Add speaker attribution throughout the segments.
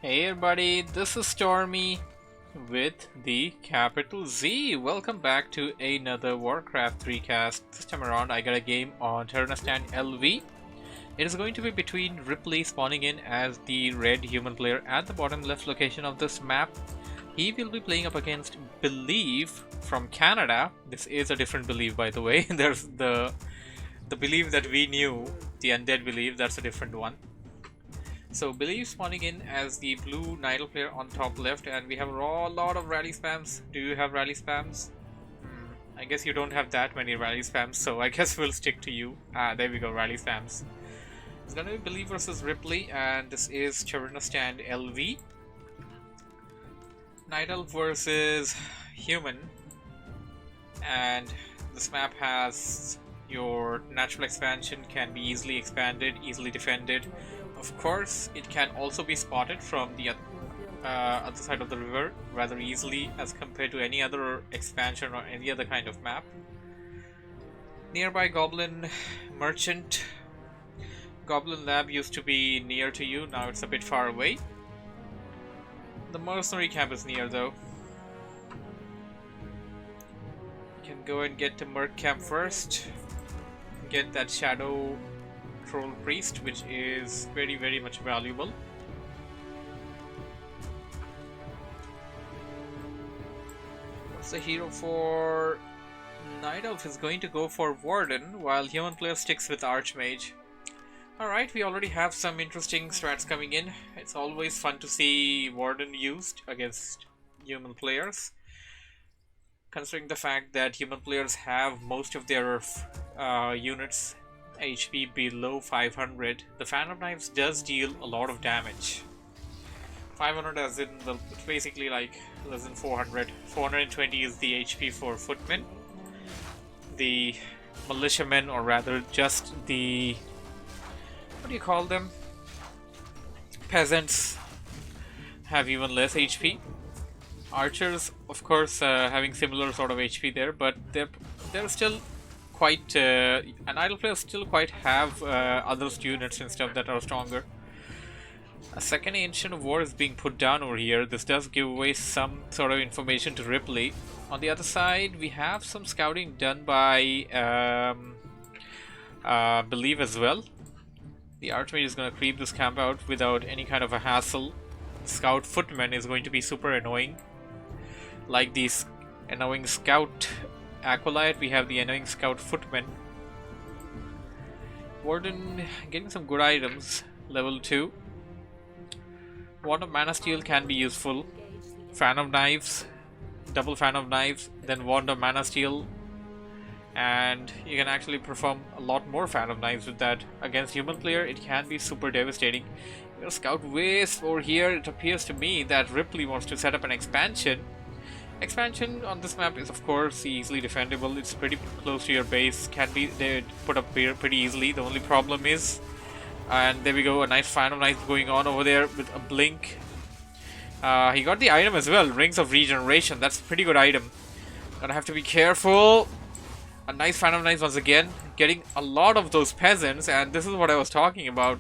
Speaker 1: Hey everybody, this is Stormy with the capital Z. Welcome back to another WarCraft 3 Cast. This time around I got a game on Terenas Stand LV. It is going to be between RiplEy spawning in as the red human player at the bottom left location of this map. He will be playing up against Believe from Canada. This is a different Believe, by the way. There's the Believe that we knew, the undead Believe, that's a different one. So Believe spawning in as the blue Nidal player on top left, and we have a lot of rally spams. Do you have rally spams? I guess you don't have that many rally spams, so I guess we'll stick to you. There we go, rally spams. It's gonna be Believe versus RiplEy, and this is Terenas Stand LV. Nidal versus human, and this map has your natural expansion, can be easily expanded, easily defended. Of course, it can also be spotted from the other side of the river rather easily as compared to any other expansion or any other kind of map. Nearby Goblin Merchant. Goblin Lab used to be near to you, now it's a bit far away. The Mercenary Camp is near though. You can go and get to Merc Camp first. Get that Shadow Troll Priest, which is very much valuable. What's the hero for Night Elf? Is going to go for Warden, while human player sticks with Archmage. Alright, we already have some interesting strats coming in. It's always fun to see Warden used against human players, considering the fact that human players have most of their units HP below 500. The Fan of Knives does deal a lot of damage. 500 as in, well, it's basically like less than 400. 420 is the HP for footmen. The militiamen, or rather just the, what do you call them? Peasants, have even less HP. Archers, of course, having similar sort of HP there, but they're still quite, and idle players still quite have other units and stuff that are stronger. A second Ancient of War is being put down over here. This does give away some sort of information to RiplEy. On the other side, we have some scouting done by Believe as well. The Archmage is going to creep this camp out without any kind of a hassle. Scout Footman is going to be super annoying. Like these annoying Scout Acolyte, we have the annoying Scout Footman. Warden getting some good items. Level 2. Wand of Mana Steel can be useful. Fan of Knives. Double Fan of Knives. Then Wand of Mana Steel. And you can actually perform a lot more Fan of Knives with that. Against human player, it can be super devastating. You got a Scout Wisp over here. It appears to me that RiplEy wants to set up an expansion. Expansion on this map is of course easily defendable. It's pretty close to your base, can be put up here pretty easily. The only problem is, and there we go, a nice Fan of Knives going on over there with a blink. He got the item as well, Rings of Regeneration. That's a pretty good item. Gonna have to be careful. A nice Fan of Knives once again, getting a lot of those peasants, and this is what I was talking about.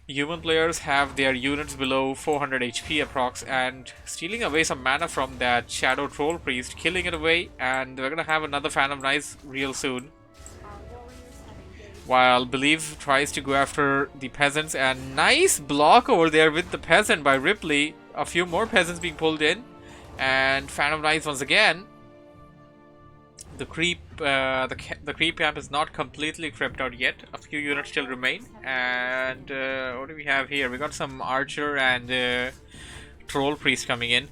Speaker 1: Human players have their units below 400 HP approx, and stealing away some mana from that Shadow Troll Priest, killing it away, and we're gonna have another Fan of Knives real soon. While Believe tries to go after the peasants, and nice block over there with the peasant by RiplEy. A few more peasants being pulled in, and Fan of Knives once again. The creep camp is not completely crept out yet. A few units still remain. And what do we have here? We got some archer and troll priest coming in.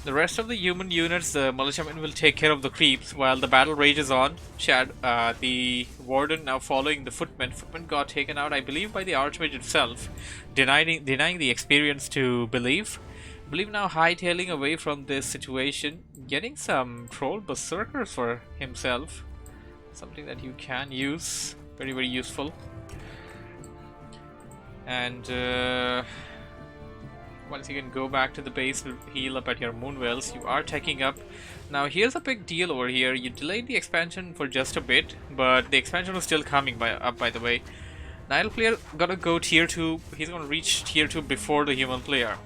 Speaker 1: The rest of the human units, the militiamen, will take care of the creeps while the battle rages on. The warden now following the footman. Footman got taken out, I believe, by the archmage itself, denying the experience to Believe. Believe now hightailing away from this situation, getting some troll berserkers for himself. Something that you can use. Very useful. And once you can go back to the base, heal up at your Moonwells, you are taking up. Now here's a big deal over here. You delayed the expansion for just a bit, but the expansion was still coming up, by the way. Nile player gonna go tier 2. He's gonna reach tier 2 before the human player.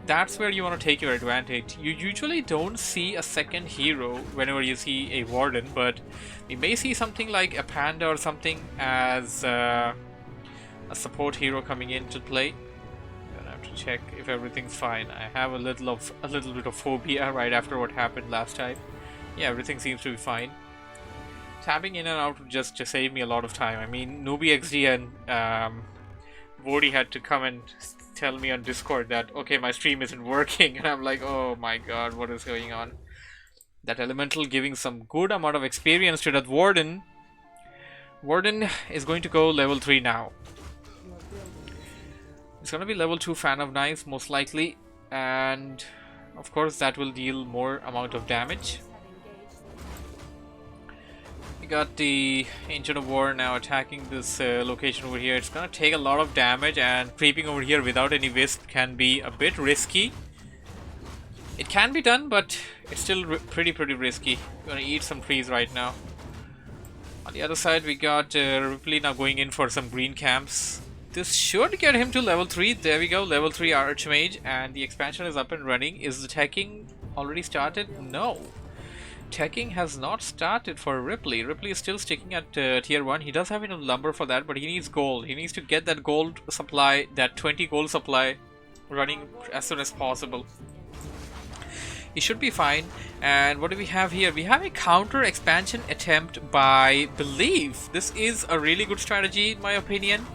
Speaker 1: that's where you want to take your advantage. You usually don't see a second hero whenever you see a Warden, but we may see something like a Panda or something as a support hero coming into play. Gonna have to check if everything's fine. I have a little bit of phobia right after what happened last time. Yeah, everything seems to be fine. Tapping in and out would just save me a lot of time. I mean, Newbie XD and Vody had to come and tell me on Discord that, okay, my stream isn't working, and I'm like, oh my god, what is going on? That Elemental giving some good amount of experience to that Warden. Warden is going to go level 3 now. It's going to be level 2 Fan of Knives most likely, and of course that will deal more amount of damage. We got the Ancient of War now attacking this location over here. It's going to take a lot of damage, and creeping over here without any wisp can be a bit risky. It can be done, but it's still pretty risky. We're going to eat some trees right now. On the other side, we got RiplEy now going in for some green camps. This should get him to level 3. There we go, level 3 Archmage, and the expansion is up and running. Is the teching already started? No. Teching has not started for RiplEy. RiplEy is still sticking at tier 1. He does have enough lumber for that, but he needs gold. He needs to get that gold supply, that 20 gold supply, running as soon as possible. He should be fine. And what do we have here? We have a counter expansion attempt by Believe. This is a really good strategy in my opinion.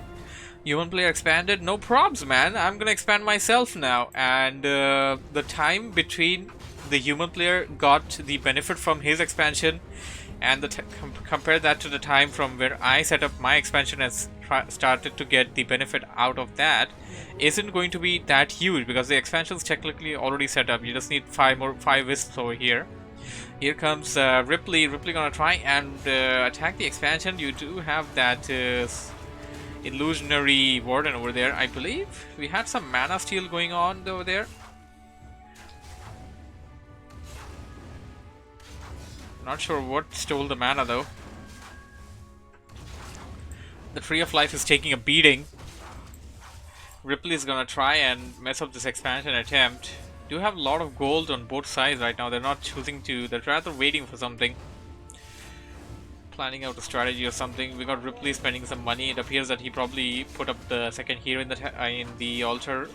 Speaker 1: Human player expanded, no probs, man. I'm gonna expand myself now. And the time between the human player got the benefit from his expansion, and compare that to the time from where I set up my expansion and started to get the benefit out of that, isn't going to be that huge because the expansion is technically already set up. You just need 5 wisps over here. Here comes RiplEy. RiplEy gonna try and attack the expansion. You do have that illusionary Warden over there, I believe. We had some mana steal going on over there. Not sure what stole the mana though. The Tree of Life is taking a beating. RiplEy is gonna try and mess up this expansion attempt. Do have a lot of gold on both sides right now. They're not choosing to, they're rather waiting for something. Planning out a strategy or something. We got RiplEy spending some money. It appears that he probably put up the second hero in the altar.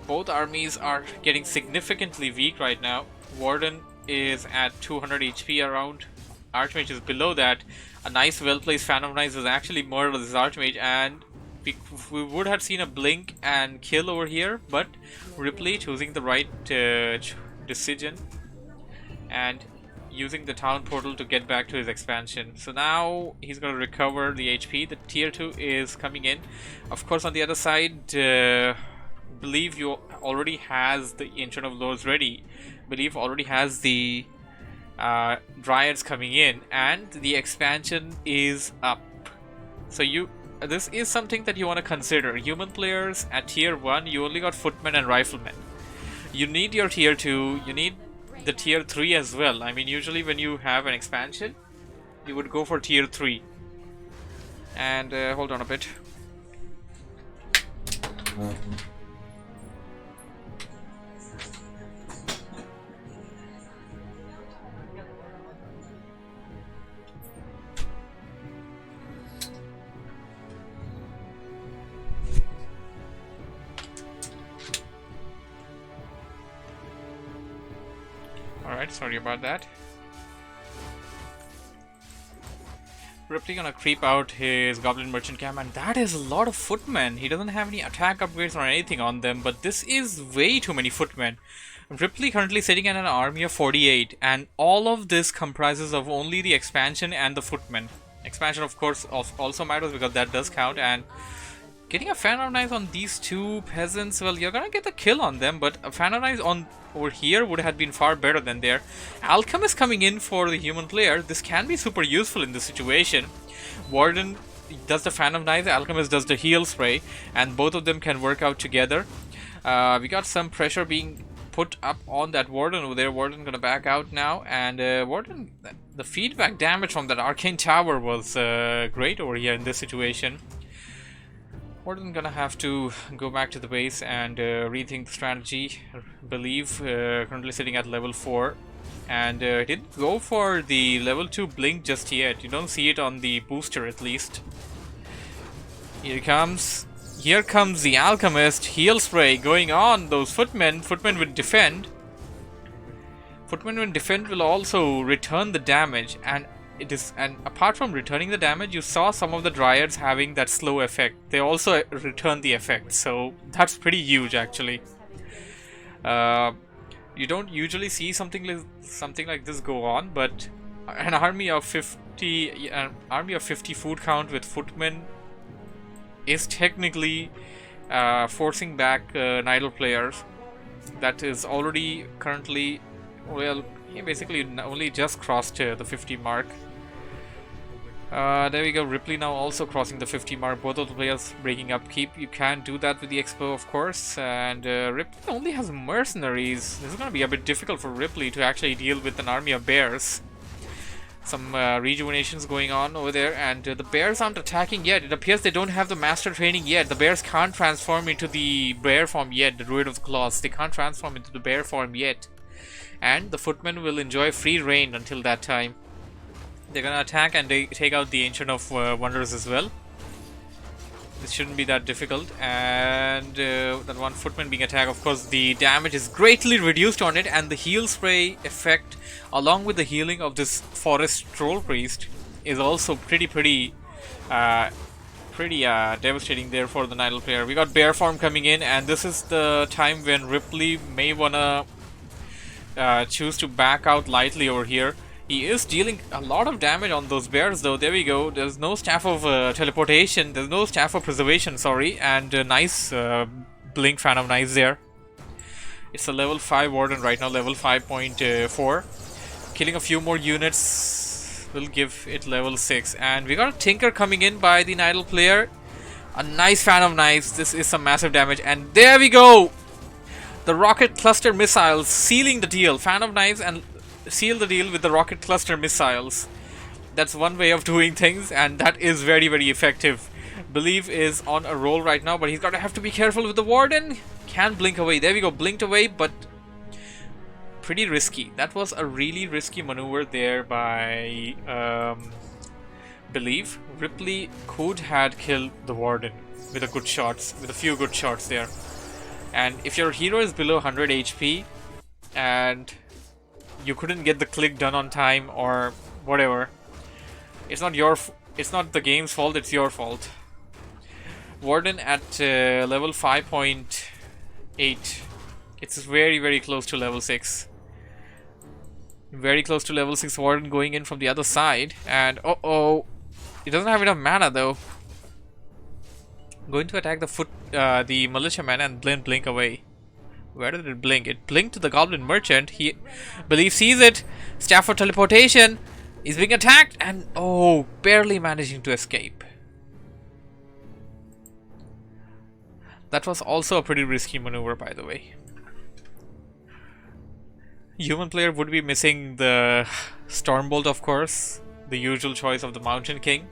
Speaker 1: Both armies are getting significantly weak right now. Warden is at 200 HP around. Archmage is below that. A nice well-placed Fan of Knives is actually murdered this Archmage, and we would have seen a blink and kill over here, but RiplEy choosing the right decision and using the town portal to get back to his expansion. So now he's going to recover the HP. The tier 2 is coming in. Of course, on the other side, Believe you already has the Ancient of Lords ready. Believe already has the Dryads coming in, and the expansion is up. So this is something that you want to consider. Human players at tier 1, you only got Footmen and Riflemen. You need your tier 2, you need the tier 3 as well. I mean, usually when you have an expansion, you would go for tier 3. And hold on a bit. Alright, sorry about that. RiplEy gonna creep out his Goblin Merchant camp, and that is a lot of footmen. He doesn't have any attack upgrades or anything on them, but this is way too many footmen. RiplEy currently sitting at an army of 48, and all of this comprises of only the expansion and the footmen. Expansion, of course, also matters because that does count, and getting a Fan of Knives on these two peasants, well, you're gonna get the kill on them, but a Fan of Knives on over here would have been far better than there. Alchemist coming in for the human player. This can be super useful in this situation. Warden does the Fan of Knives, Alchemist does the heal spray, and both of them can work out together. We got some pressure being put up on that Warden over there. Warden gonna back out now, and Warden, the feedback damage from that Arcane Tower was great over here in this situation. Warden gonna have to go back to the base and rethink the strategy. Believe currently sitting at level 4, and didn't go for the level 2 blink just yet. You don't see it on the booster at least. Here comes the Alchemist. Heal spray going on those footmen. Footmen will defend. Footmen will defend will also return the damage, and apart from returning the damage, you saw some of the dryads having that slow effect. They also return the effect, so that's pretty huge actually. You don't usually see something like this go on, but an army of 50 food count with footmen is technically forcing back Nidal players. That is already currently, well, he basically only just crossed the 50 mark. There we go, RiplEy now also crossing the 50 mark. Both of the players breaking up keep. You can do that with the Expo, of course. And RiplEy only has mercenaries. This is going to be a bit difficult for RiplEy to actually deal with an army of bears. Some rejuvenations going on over there, and the bears aren't attacking yet. It appears they don't have the master training yet. The bears can't transform into the bear form yet, the Druid of the Claws. They can't transform into the bear form yet. And the footmen will enjoy free reign until that time. They're gonna attack and they take out the Ancient of Wonders as well. This shouldn't be that difficult. And that one footman being attacked, of course, the damage is greatly reduced on it, and the heal spray effect, along with the healing of this forest troll priest, is also pretty devastating there for the Nidal player. We got bear form coming in, and this is the time when RiplEy may wanna choose to back out lightly over here. He is dealing a lot of damage on those bears though. There we go. There's no staff of teleportation. There's no staff of preservation, sorry. And nice blink fan of knives there. It's a level 5 warden right now, level 5.4. Killing a few more units will give it level 6. And we got a Tinker coming in by the Nidal player. A nice fan of knives. This is some massive damage. And there we go! The rocket cluster missiles sealing the deal. Fan of knives and seal the deal with the rocket cluster missiles. That's one way of doing things, and that is very effective. Believe is on a roll right now, but he's gotta have to be careful with the warden. Can blink away. There we go, blinked away, but pretty risky. That was a really risky maneuver there by Believe. RiplEy could had killed the warden with a few good shots there. And if your hero is below 100 HP and you couldn't get the click done on time or whatever, it's not the game's fault, it's your fault. Warden at level 5.8. It's very close to level 6. Very close to level 6 Warden going in from the other side. And oh, it doesn't have enough mana though. Going to attack the militiaman and blink away. Where did it blink? It blinked to the Goblin Merchant. He believes sees it. Staff of teleportation is being attacked, and oh, barely managing to escape. That was also a pretty risky maneuver, by the way. Human player would be missing the Stormbolt, of course, the usual choice of the Mountain King.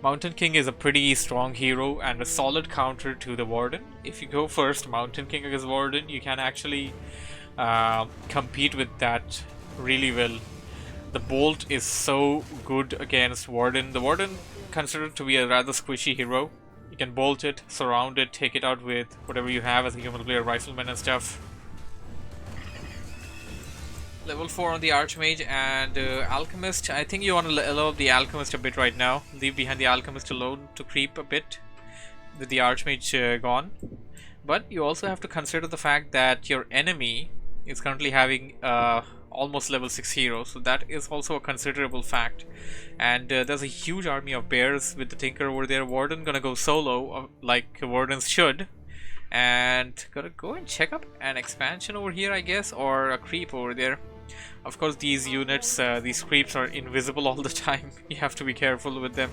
Speaker 1: Mountain King is a pretty strong hero and a solid counter to the Warden. If you go first Mountain King against Warden, you can actually compete with that really well. The Bolt is so good against Warden. The Warden considered to be a rather squishy hero. You can bolt it, surround it, take it out with whatever you have as a human player, rifleman and stuff. Level 4 on the Archmage and Alchemist. I think you want to allow the Alchemist a bit right now. Leave behind the Alchemist alone to creep a bit with the Archmage gone. But you also have to consider the fact that your enemy is currently having almost level 6 hero. So that is also a considerable fact. And there's a huge army of bears with the Tinker over there. Warden gonna go solo like Wardens should. And gotta go and check up an expansion over here, I guess, or a creep over there. Of course, these units, these creeps are invisible all the time. You have to be careful with them.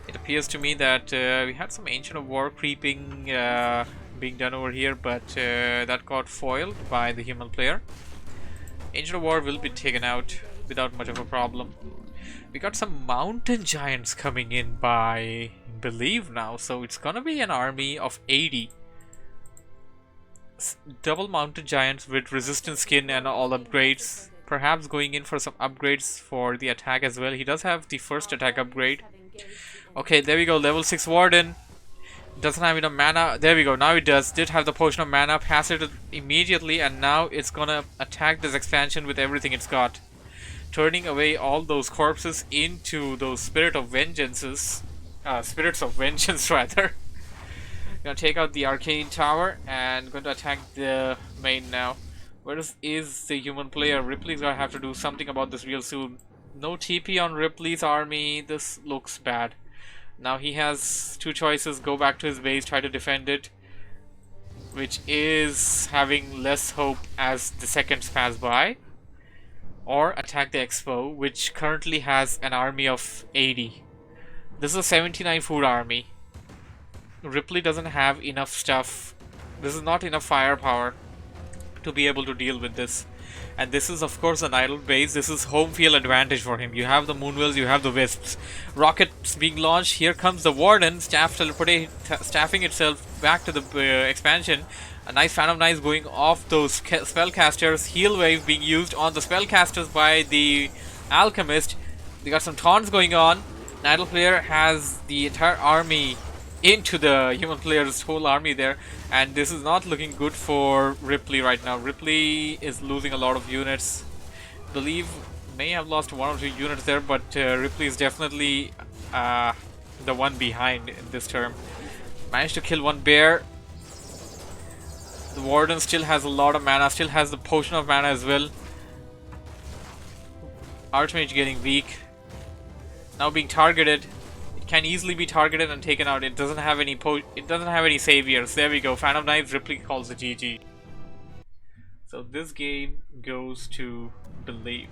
Speaker 1: It appears to me that we had some Ancient of War creeping being done over here, but that got foiled by the human player. Ancient of War will be taken out without much of a problem. We got some mountain giants coming in by believe now, so it's gonna be an army of 80. Double mountain giants with resistant skin and all upgrades. Perhaps going in for some upgrades for the attack as well. He does have the first attack upgrade. Okay, there we go, level 6 Warden. Doesn't have enough mana. There we go, now it does. Did have the potion of mana, pass it immediately, and now it's gonna attack this expansion with everything it's got. Turning away all those corpses into those spirits of vengeance rather. Gonna take out the arcane tower and going to attack the main now. Where is the human player? RiplEy's gonna have to do something about this real soon. No TP on RiplEy's army. This looks bad. Now he has two choices: go back to his base, try to defend it, which is having less hope as the seconds pass by, or attack the expo, which currently has an army of 80. This is a 79 food army. RiplEy doesn't have enough stuff. This is not enough firepower to be able to deal with this. And this is of course an idle base. This is home field advantage for him. You have the Moonwells, you have the Wisps. Rockets being launched. Here comes the Warden, staffing itself back to the expansion. A nice fan of knives going off those spellcasters. Heal wave being used on the spellcasters by the Alchemist. We got some taunts going on. Idle player has the entire army into the human player's whole army there, and this is not looking good for RiplEy right now. RiplEy is losing a lot of units. Believe may have lost 1 or 2 units there, but RiplEy is definitely the one behind in this term. Managed to kill one bear. The Warden still has a lot of mana, still has the potion of mana as well. Archmage getting weak. Now being targeted. Can easily be targeted and taken out. It doesn't have any saviors. There we go. Fan of Knives, RiplEy calls the GG. So this game goes to Believe.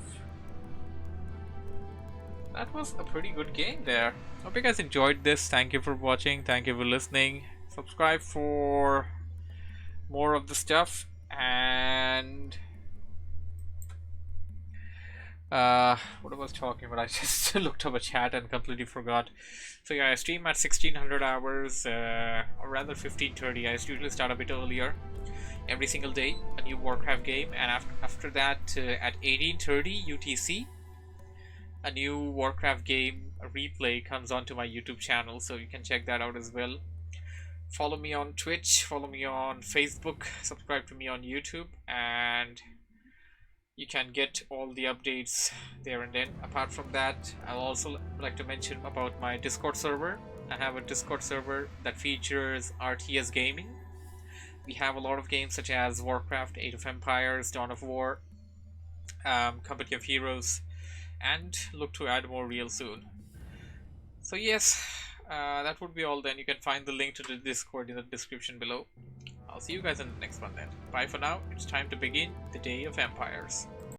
Speaker 1: That was a pretty good game there. Hope you guys enjoyed this. Thank you for watching. Thank you for listening. Subscribe for more of the stuff, and what I was talking about, I just looked up a chat and completely forgot. So yeah, I stream at 1600 hours, or rather 1530. I usually start a bit earlier every single day, a new Warcraft game, and after that at 1830 UTC, a new Warcraft game, a replay, comes onto my YouTube channel, so you can check that out as well. Follow me on Twitch, follow me on Facebook, subscribe to me on YouTube, and you can get all the updates there and then. Apart from that, I'll also like to mention about my Discord server. I have a Discord server that features RTS gaming. We have a lot of games such as Warcraft, Age of Empires, Dawn of War, Company of Heroes, and look to add more real soon. So yes, that would be all then. You can find the link to the Discord in the description below. I'll see you guys in the next one then. Bye for now. It's time to begin the Day of Empires.